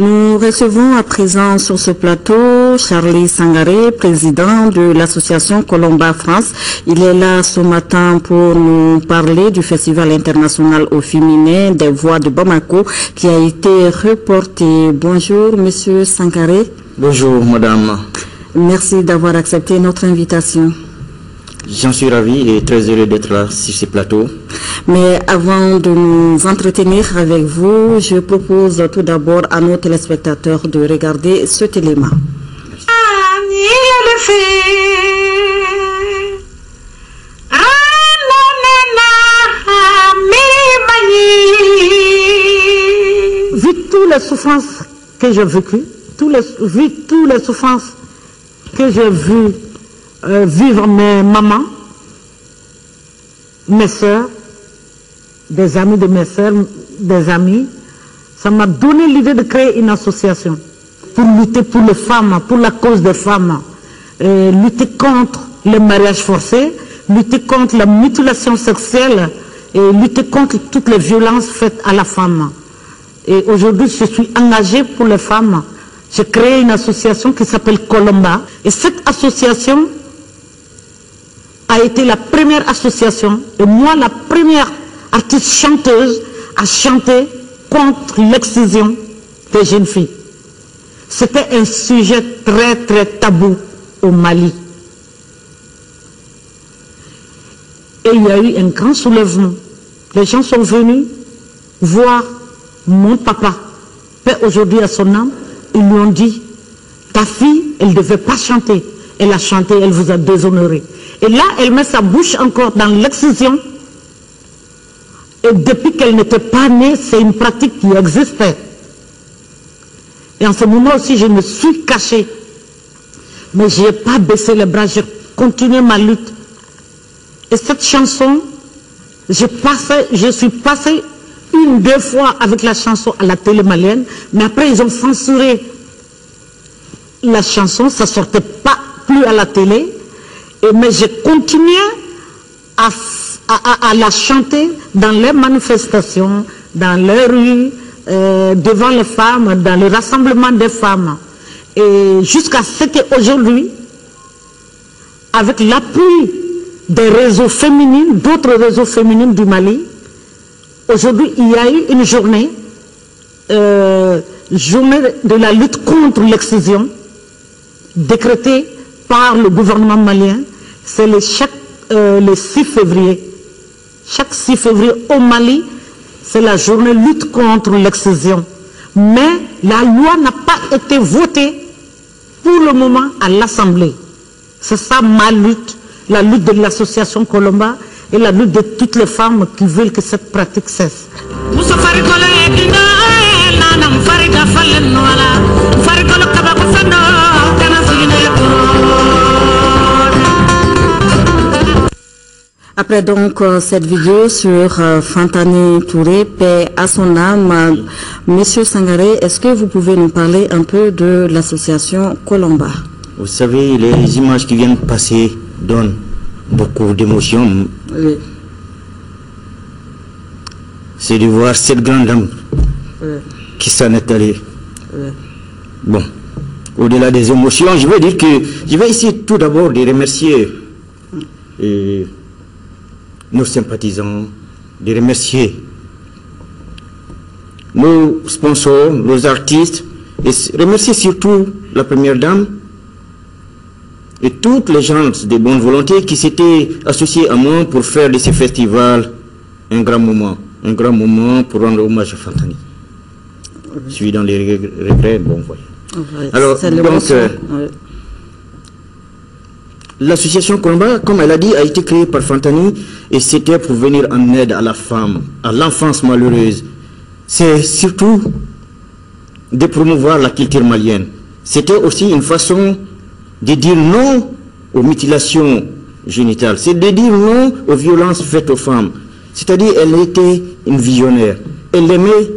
Nous recevons à présent sur ce plateau Charlie Sangaré, président de l'association Colomba France. Il est là ce matin pour nous parler du Festival international au féminin des voix de Bamako qui a été reporté. Bonjour Monsieur Sangaré. Bonjour Madame. Merci d'avoir accepté notre invitation. J'en suis ravi et très heureux d'être là sur ce plateau. Mais avant de nous entretenir avec vous, je propose tout d'abord à nos téléspectateurs de regarder cet élément. Vu toutes les souffrances que j'ai vécues, vu toutes les souffrances que j'ai vues vivre mes mamans, mes soeurs, des amis de mes soeurs, des amis, ça m'a donné l'idée de créer une association pour lutter pour les femmes, pour la cause des femmes, lutter contre le mariage forcé, lutter contre la mutilation sexuelle et lutter contre toutes les violences faites à la femme. Et aujourd'hui, je suis engagée pour les femmes. J'ai créé une association qui s'appelle Colomba. Et cette association a été la première association, et moi la première artiste chanteuse à chanter contre l'excision des jeunes filles. C'était un sujet très très tabou au Mali. Et il y a eu un grand soulèvement. Les gens sont venus voir mon papa, père aujourd'hui à son âme. Ils lui ont dit, ta fille, elle ne devait pas chanter. Elle a chanté, elle vous a déshonoré. Et là, elle met sa bouche encore dans l'excision. Et depuis qu'elle n'était pas née, c'est une pratique qui existait. Et en ce moment aussi, je me suis cachée. Mais je n'ai pas baissé les bras, j'ai continué ma lutte. Et cette chanson, je suis passée une, deux fois avec la chanson à la télé malienne, mais après ils ont censuré la chanson, ça ne sortait pas plus à la télé. Mais j'ai continué à la chanter dans les manifestations, dans les rues, devant les femmes, dans le rassemblement des femmes. Et jusqu'à ce qu'aujourd'hui, avec l'appui des réseaux féminins, d'autres réseaux féminins du Mali, aujourd'hui il y a eu une journée, journée de la lutte contre l'excision, décrétée par le gouvernement malien. C'est le 6 février. Chaque 6 février au Mali, c'est la journée lutte contre l'excision. Mais la loi n'a pas été votée pour le moment à l'Assemblée. C'est ça ma lutte, la lutte de l'association Colomba et la lutte de toutes les femmes qui veulent que cette pratique cesse. Après donc cette vidéo sur Fantani Touré, paix à son âme, Monsieur Sangaré, est-ce que vous pouvez nous parler un peu de l'association Colomba? Vous savez, les images qui viennent passer donnent beaucoup d'émotions. Oui. C'est de voir cette grande dame qui s'en est allée. Oui. Bon, au-delà des émotions, je veux dire que je vais essayer tout d'abord de remercier nos sympathisants, de remercier nos sponsors, nos artistes, et remercier surtout la première dame et toutes les gens de bonne volonté qui s'étaient associés à moi pour faire de ce festival un grand moment pour rendre hommage à Fantani. Je suis dans les regrets, bon voilà. Oui, alors, donc, l'association Colomba, comme elle a dit, a été créée par Fantani et c'était pour venir en aide à la femme, à l'enfance malheureuse. C'est surtout de promouvoir la culture malienne. C'était aussi une façon de dire non aux mutilations génitales. C'est de dire non aux violences faites aux femmes. C'est-à-dire, elle était une visionnaire. Elle aimait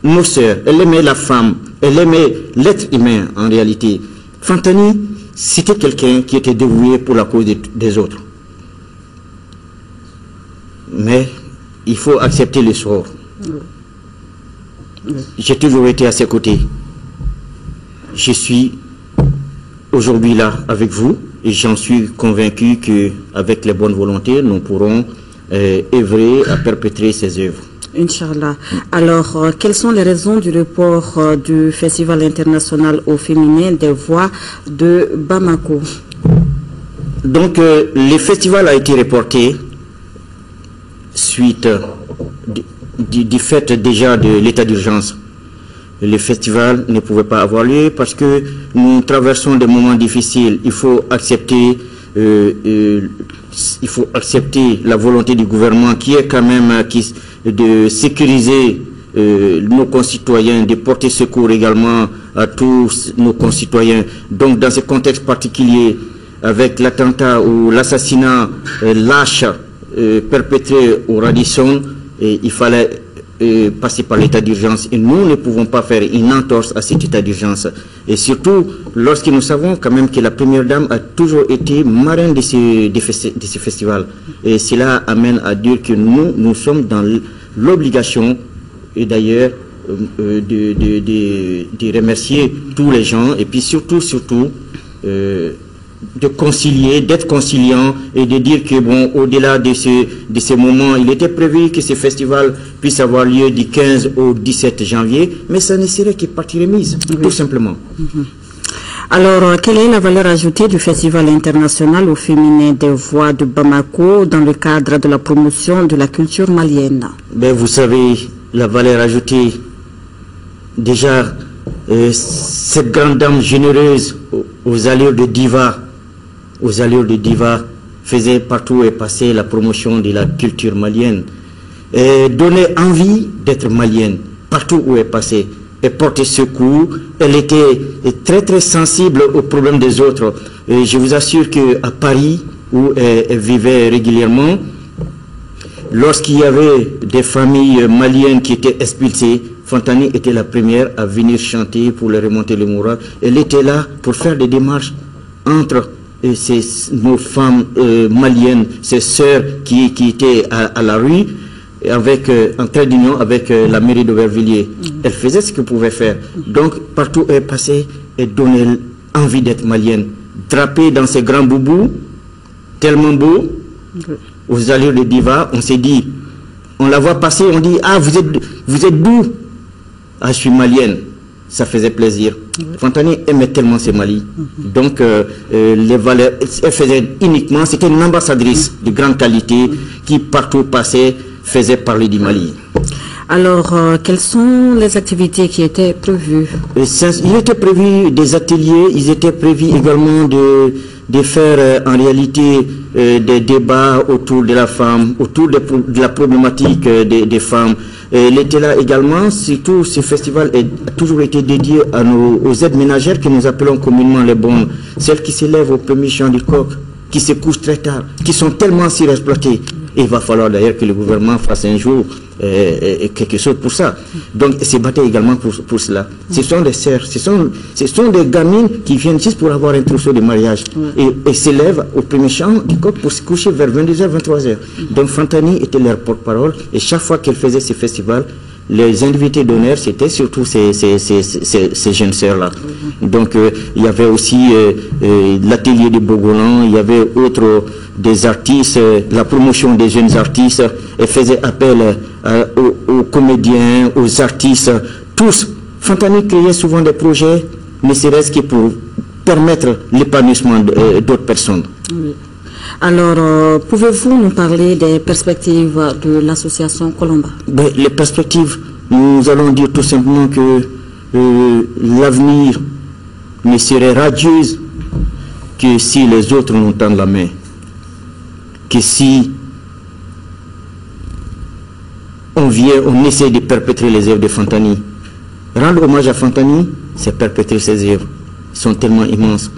nos sœurs, elle aimait la femme, elle aimait l'être humain en réalité. Fantani, c'était quelqu'un qui était dévoué pour la cause des autres. Mais il faut accepter le sort. J'ai toujours été à ses côtés. Je suis aujourd'hui là avec vous et j'en suis convaincu qu'avec les bonnes volontés, nous pourrons œuvrer à perpétrer ces œuvres. Inch'Allah. Alors, quelles sont les raisons du report du Festival international au féminin des voix de Bamako? Donc, le festival a été reporté suite du fait déjà de l'état d'urgence. Le festival ne pouvait pas avoir lieu parce que nous traversons des moments difficiles. Il faut accepter la volonté du gouvernement qui est quand même de sécuriser nos concitoyens, de porter secours également à tous nos concitoyens. Donc dans ce contexte particulier, avec l'attentat ou l'assassinat lâche perpétré au Radisson, il fallait passer par l'état d'urgence et nous ne pouvons pas faire une entorse à cet état d'urgence. Et surtout, lorsque nous savons quand même que la première dame a toujours été marraine de ce festival. Et cela amène à dire que nous sommes dans l'obligation, et d'ailleurs, de remercier tous les gens et puis surtout, de concilier, d'être conciliant et de dire que bon, au-delà de ces moments, il était prévu que ce festival puisse avoir lieu du 15 au 17 janvier, mais ça ne serait que partie remise, tout simplement. Alors, quelle est la valeur ajoutée du Festival international au féminin des voix de Bamako dans le cadre de la promotion de la culture malienne? Ben, vous savez, la valeur ajoutée, déjà, cette grande dame généreuse aux allures de diva, faisait partout et passait la promotion de la culture malienne, et donnait envie d'être malienne partout où elle passait, et portait secours. Elle était très très sensible aux problèmes des autres. Et je vous assure qu'à Paris, où elle vivait régulièrement, lorsqu'il y avait des familles maliennes qui étaient expulsées, Fantani était la première à venir chanter pour leur remonter le moral. Elle était là pour faire des démarches entre nos femmes maliennes, ces sœurs qui étaient à la rue, en trait d'union avec la mairie d'Aubervilliers. Elle faisait ce qu'elle pouvait faire. Donc, partout où elle passait, elle donnait envie d'être malienne. Drapée dans ses grands boubous, tellement beaux, aux allures de diva, on s'est dit, on la voit passer, on dit, ah, vous êtes d'où? Ah, je suis malienne. Ça faisait plaisir. Fantani aimait tellement ses Mali. Donc, les valeurs, elle faisait uniquement, c'était une ambassadrice de grande qualité qui partout passait, faisait parler du Mali. Alors, quelles sont les activités qui étaient prévues? Il était prévu des ateliers, ils étaient prévus également de faire en réalité des débats autour de la femme, autour de la problématique des femmes. Il était là également, surtout ce festival a toujours été dédié aux aides ménagères que nous appelons communément les bonnes, celles qui se lèvent au premier chant du coq, qui se couchent très tard, qui sont tellement surexploitées. Et il va falloir d'ailleurs que le gouvernement fasse un jour quelque chose pour ça. Donc, il s'est battu également pour cela. Ce sont des sœurs, ce sont des gamines qui viennent juste pour avoir un trousseau de mariage et s'élèvent au premier chant du coq pour se coucher vers 22h, 23h. Donc, Fantani était leur porte-parole et chaque fois qu'elle faisait ce festival, les invités d'honneur, c'était surtout ces jeunes sœurs-là. Donc, il y avait aussi l'atelier de Bogolan, il y avait des artistes, la promotion des jeunes artistes, et faisait appel aux comédiens, aux artistes, tous. Fantani créait souvent des projets, ne serait-ce que pour permettre l'épanouissement d'autres personnes. Oui. Alors, pouvez-vous nous parler des perspectives de l'association Colomba? Les perspectives, nous allons dire tout simplement que l'avenir ne serait radieux que si les autres nous tendent la main, que si on essaie de perpétrer les œuvres de Fantani. Rendre hommage à Fantani, c'est perpétrer ses œuvres. Ils sont tellement immenses.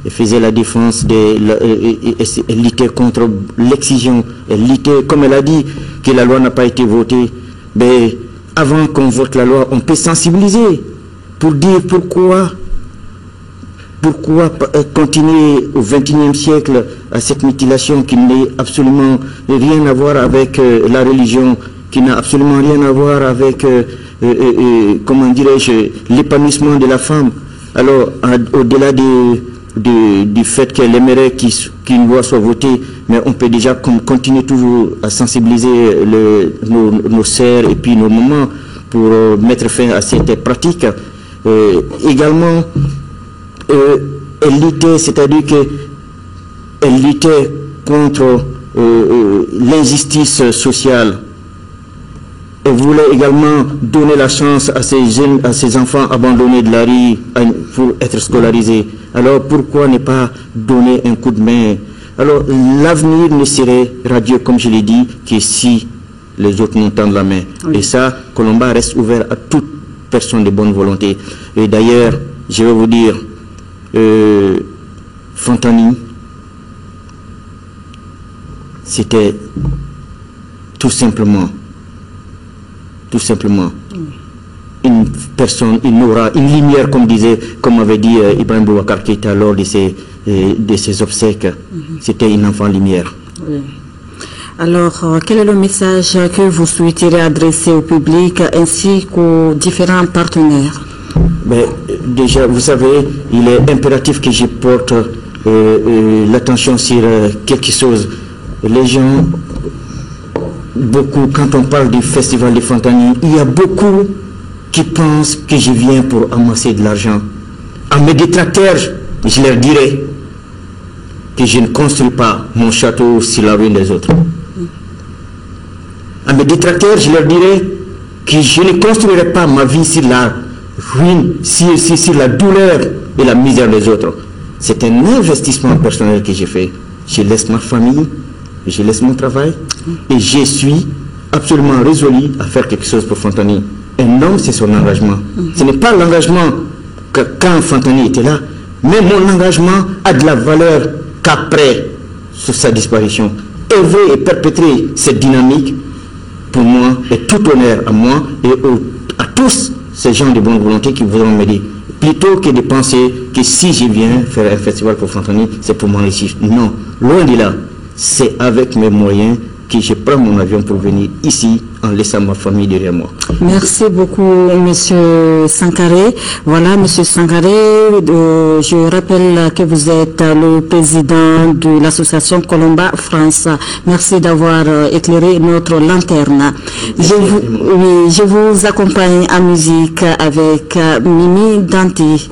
Elle faisait la défense, elle luttait contre l'excision, elle luttait, comme elle a dit, que la loi n'a pas été votée. Mais avant qu'on vote la loi, on peut sensibiliser pour dire pourquoi continuer au XXIe siècle à cette mutilation qui n'a absolument rien à voir avec la religion, qui n'a absolument rien à voir avec comment dirais-je, l'épanouissement de la femme. Alors, au-delà du fait qu'elle aimerait qu'une loi soit votée, mais on peut déjà continuer toujours à sensibiliser nos sœurs et puis nos mamans pour mettre fin à cette pratique. Également, elle luttait, c'est-à-dire qu'elle luttait contre l'injustice sociale. Elle voulait également donner la chance à ces jeunes, à ces enfants abandonnés de la rue pour être scolarisés. Alors pourquoi ne pas donner un coup de main? Alors l'avenir ne serait radieux, comme je l'ai dit, que si les autres nous tendent la main. Oui. Et ça, Colomba reste ouvert à toute personne de bonne volonté. Et d'ailleurs, je vais vous dire, Fantani, c'était tout simplement une personne, une aura, une lumière, comme avait dit Ibrahim Boubacar Keïta lors de ses obsèques. C'était une enfant lumière. Oui. Alors, quel est le message que vous souhaiterez adresser au public ainsi qu'aux différents partenaires? Mais, déjà, vous savez, il est impératif que je porte l'attention sur quelque chose. Les gens, beaucoup, quand on parle du festival de Fantani, il y a beaucoup qui pensent que je viens pour amasser de l'argent. À mes détracteurs, je leur dirai que je ne construis pas mon château sur la ruine des autres. À mes détracteurs, je leur dirai que je ne construirai pas ma vie sur la ruine, sur la douleur et la misère des autres. C'est un investissement personnel que j'ai fait. Je laisse ma famille, je laisse mon travail et je suis absolument résolu à faire quelque chose pour Fantani. Un homme, c'est son engagement. Ce n'est pas l'engagement que quand Fantani était là, mais mon engagement a de la valeur qu'après sa disparition. Élever et perpétrer cette dynamique, pour moi, est tout honneur à moi et à tous ces gens de bonne volonté qui voudront m'aider. Plutôt que de penser que si je viens faire un festival pour Fantani, c'est pour m'enrichir. Non, loin de là. C'est avec mes moyens que je prends mon avion pour venir ici en laissant ma famille derrière moi. Merci beaucoup, Monsieur Sankaré. Voilà, Monsieur Sankaré, je rappelle que vous êtes le président de l'association Colomba France. Merci d'avoir éclairé notre lanterne. Je vous accompagne en musique avec Mimi Danti.